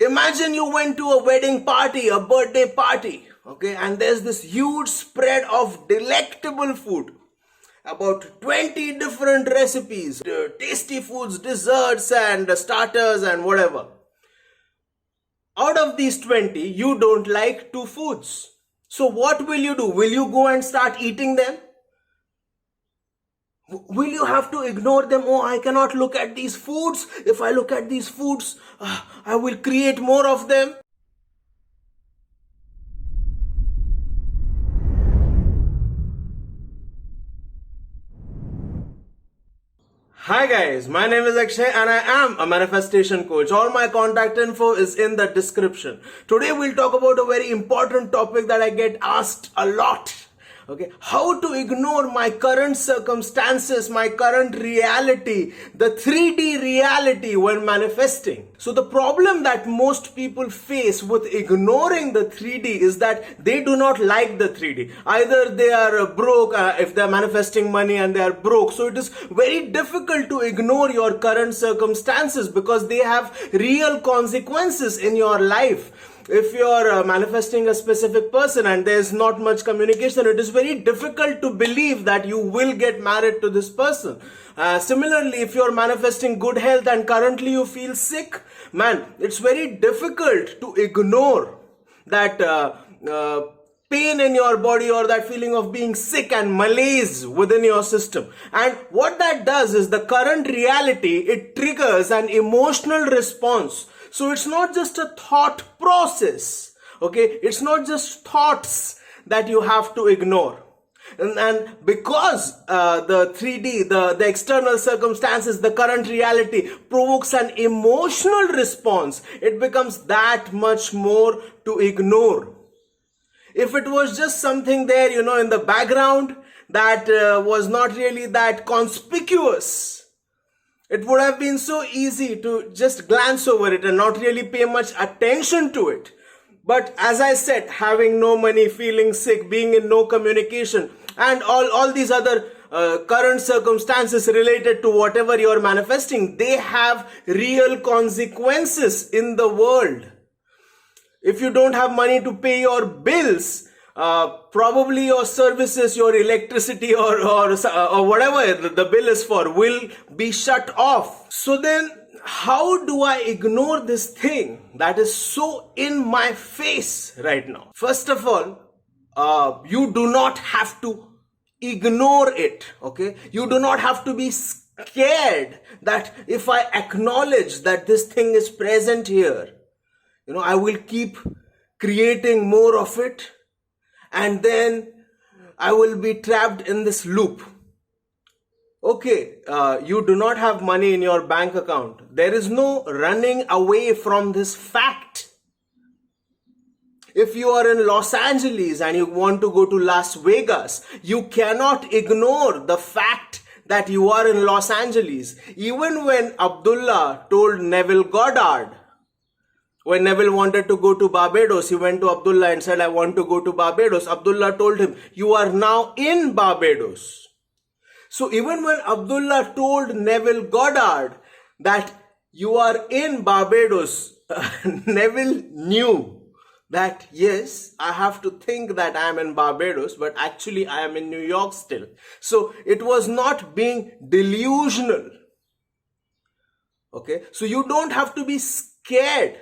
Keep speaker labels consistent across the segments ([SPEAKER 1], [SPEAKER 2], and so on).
[SPEAKER 1] Imagine you went to a wedding party, a birthday party, okay, and there's this huge spread of delectable food. About 20 different recipes, tasty foods, desserts and starters and whatever. Out of these 20, you don't like 2 foods. So what will you do? Will you go and start eating them? Will you have to ignore them? Oh, I cannot look at these foods. If I look at these foods, I will create more of them. Hi guys, my name is Akshay and I am a manifestation coach. All my contact info is in the description. Today we'll talk about a very important topic that I get asked a lot. Okay, how to ignore my current circumstances, my current reality, the 3D reality when manifesting. So the problem that most people face with ignoring the 3D is that they do not like the 3D. Either they are broke, if they're manifesting money and they are broke. So it is very difficult to ignore your current circumstances because they have real consequences in your life. If you're manifesting a specific person and there's not much communication, it is very difficult to believe that you will get married to this person. Similarly, if you're manifesting good health and currently you feel sick, man, it's very difficult to ignore that pain in your body or that feeling of being sick and malaise within your system. And what that does is the current reality, it triggers an emotional response. So it's not just a thought process, okay? It's not just thoughts that you have to ignore. And because the 3D, the external circumstances, the current reality provokes an emotional response, it becomes that much more to ignore. If it was just something there, in the background that was not really that conspicuous, it would have been so easy to just glance over it and not really pay much attention to it. But as I said, having no money, feeling sick, being in no communication, and all these other current circumstances related to whatever you're manifesting, they have real consequences in the world. If you don't have money to pay your bills, probably your services, your electricity or whatever the bill is for will be shut off. So then how do I ignore this thing that is so in my face right now? First of all, you do not have to ignore it, okay? You do not have to be scared that if I acknowledge that this thing is present here, I will keep creating more of it. And then I will be trapped in this loop. Okay, you do not have money in your bank account. There is no running away from this fact. If you are in Los Angeles and you want to go to Las Vegas, you cannot ignore the fact that you are in Los Angeles. Even when Abdullah told Neville Goddard, when Neville wanted to go to Barbados, he went to Abdullah and said, I want to go to Barbados. Abdullah told him, you are now in Barbados. So even when Abdullah told Neville Goddard that you are in Barbados, Neville knew that, yes, I have to think that I am in Barbados, but actually I am in New York still. So it was not being delusional. Okay, so you don't have to be scared.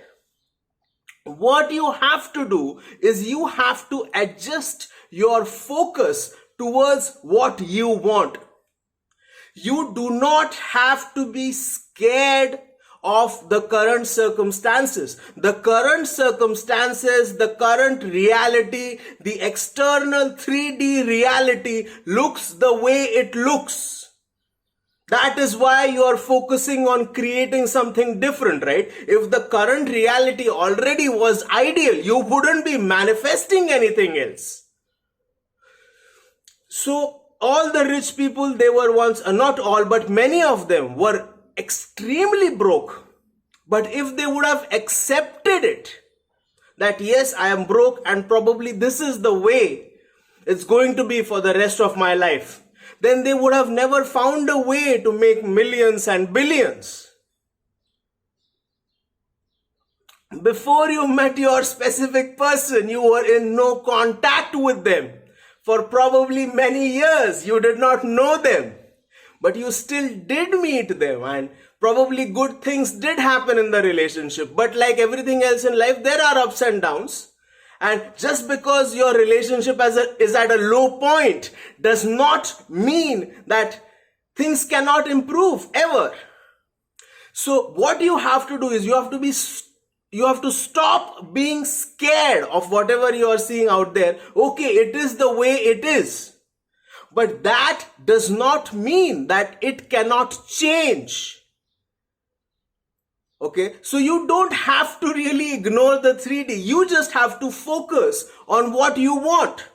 [SPEAKER 1] What you have to do is you have to adjust your focus towards what you want. You do not have to be scared of the current circumstances. The current circumstances, the current reality, the external 3D reality looks the way it looks. That is why you are focusing on creating something different, right? If the current reality already was ideal, you wouldn't be manifesting anything else. So all the rich people, they were once, not all, but many of them were extremely broke. But if they would have accepted it, that yes, I am broke and probably this is the way it's going to be for the rest of my life, then they would have never found a way to make millions and billions. before you met your specific person, you were in no contact with them. For probably many years, you did not know them. But you still did meet them, and probably good things did happen in the relationship. But like everything else in life, there are ups and downs. And just because your relationship is at a low point does not mean that things cannot improve ever. So what you have to do is you have to stop being scared of whatever you are seeing out there. Okay, it is the way it is. But that does not mean that it cannot change. Okay, so you don't have to really ignore the 3D. You just have to focus on what you want.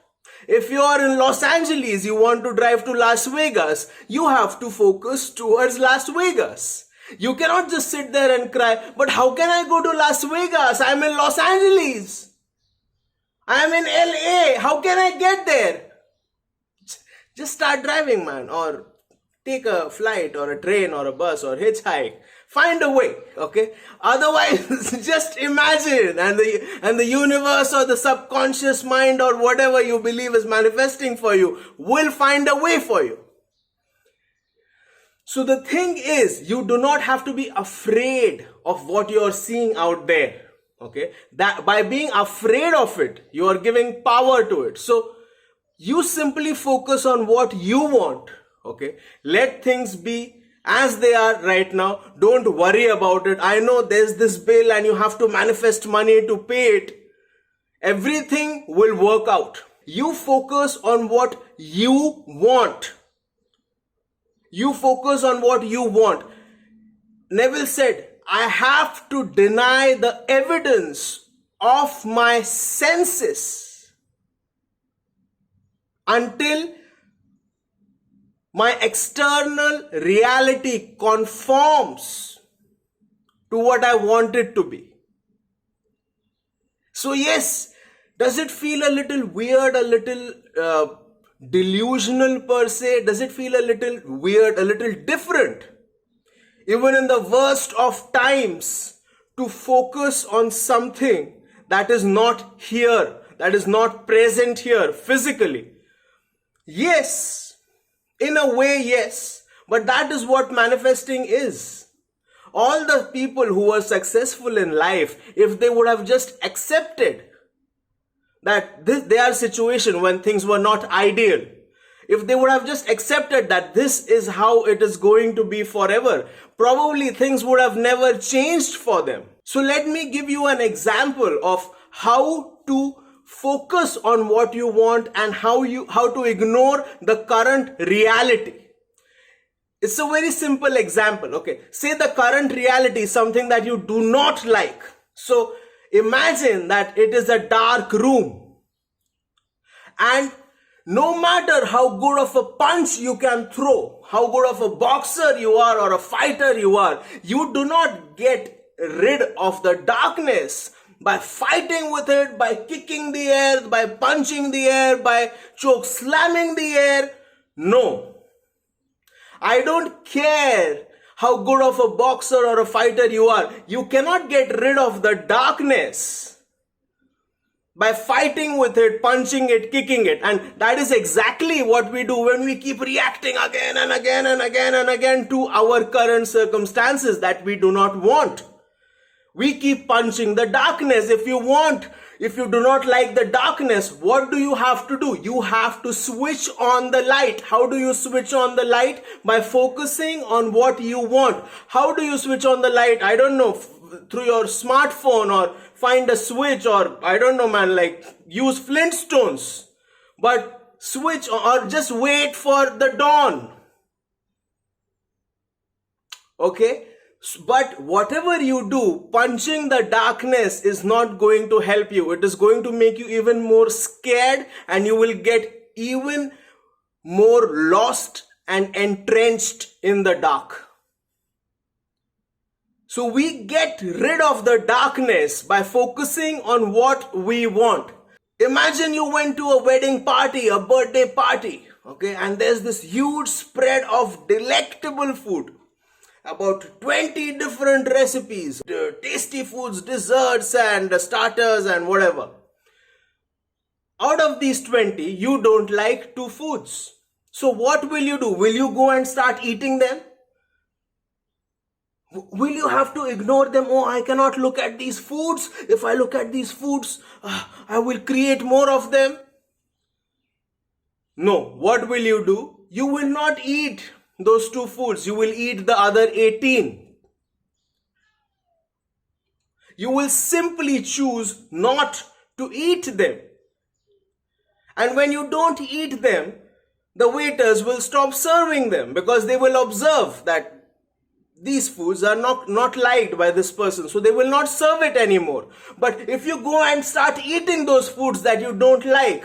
[SPEAKER 1] If you are in Los Angeles, you want to drive to Las Vegas, you have to focus towards Las Vegas. You cannot just sit there and cry, but how can I go to Las Vegas? I'm in Los Angeles. I'm in LA. How can I get there? Just start driving, man, or take a flight or a train or a bus or hitchhike. Find a way, okay? Otherwise, just imagine, and the universe or the subconscious mind or whatever you believe is manifesting for you will find a way for you. So the thing is, you do not have to be afraid of what you are seeing out there, okay? That by being afraid of it, you are giving power to it. So you simply focus on what you want, okay? Let things be as they are right now. Don't worry about it. I know there's this bill and you have to manifest money to pay it. Everything will work out. You focus on what you want. You focus on what you want. Neville said, I have to deny the evidence of my senses until my external reality conforms to what I want it to be. So yes, does it feel a little weird, a little delusional per se? Does it feel a little weird, a little different? Even in the worst of times, to focus on something that is not here, that is not present here physically. Yes. In a way, yes, but that is what manifesting is. All the people who were successful in life, if they would have just accepted that their situation when things were not ideal, if they would have just accepted that this is how it is going to be forever, probably things would have never changed for them. So let me give you an example of how to focus on what you want and how to ignore the current reality. It's a very simple example. Okay, say the current reality is something that you do not like. So imagine that it is a dark room, and no matter how good of a punch you can throw, how good of a boxer you are or a fighter you are, you do not get rid of the darkness by fighting with it, by kicking the air, by punching the air, by choke slamming the air. No. I don't care how good of a boxer or a fighter you are. You cannot get rid of the darkness by fighting with it, punching it, kicking it. And that is exactly what we do when we keep reacting again and again and again and again to our current circumstances that we do not want. We keep punching the darkness. If you do not like the darkness, what do you have to do? You have to switch on the light. How do you switch on the light? By focusing on what you want. How do you switch on the light? I don't know, through your smartphone, or find a switch, or I don't know, man, like use Flintstones. But switch, or just wait for the dawn. Okay? But whatever you do, punching the darkness is not going to help you. It is going to make you even more scared, and you will get even more lost and entrenched in the dark. So we get rid of the darkness by focusing on what we want. Imagine you went to a wedding party, a birthday party, okay, and there's this huge spread of delectable food. about 20 different recipes, tasty foods, desserts, and starters, and whatever. Out of these 20, you don't like 2 foods. So what will you do? Will you go and start eating them? Will you have to ignore them? Oh, I cannot look at these foods. If I look at these foods, I will create more of them. No, what will you do? You will not eat those 2 foods. You will eat the other 18. You will simply choose not to eat them. And when you don't eat them, the waiters will stop serving them because they will observe that these foods are not liked by this person. So they will not serve it anymore. But if you go and start eating those foods that you don't like,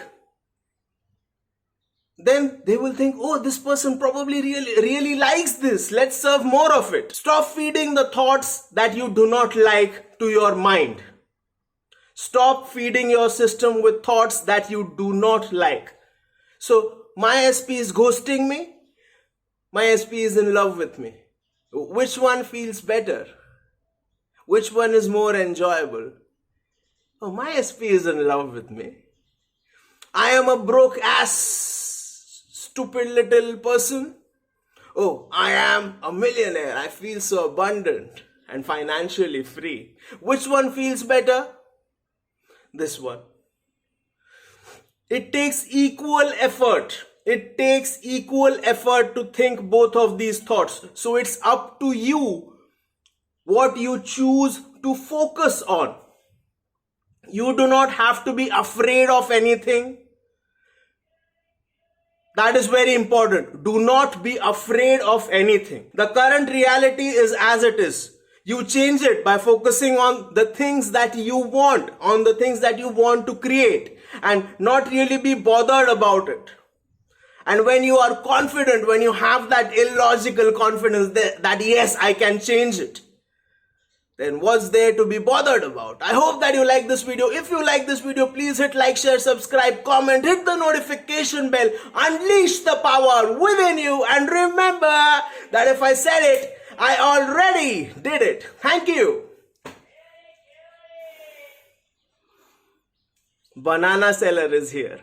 [SPEAKER 1] then they will think, oh, this person probably really likes this. Let's serve more of it. Stop feeding the thoughts that you do not like to your mind. Stop feeding your system with thoughts that you do not like. So, my SP is ghosting me. My SP is in love with me. Which one feels better? Which one is more enjoyable? Oh, my SP is in love with me. I am a broke ass, stupid little person. Oh, I am a millionaire. I feel so abundant and financially free. Which one feels better? This one. It takes equal effort. It takes equal effort to think both of these thoughts. So it's up to you what you choose to focus on. You do not have to be afraid of anything. That is very important. Do not be afraid of anything. The current reality is as it is. You change it by focusing on the things that you want, on the things that you want to create, and not really be bothered about it. And when you are confident, when you have that illogical confidence that yes, I can change it, then what's there to be bothered about? I hope that you like this video. If you like this video, please hit like, share, subscribe, comment, hit the notification bell, unleash the power within you, and remember that if I said it, I already did it. Thank you. Banana seller is here.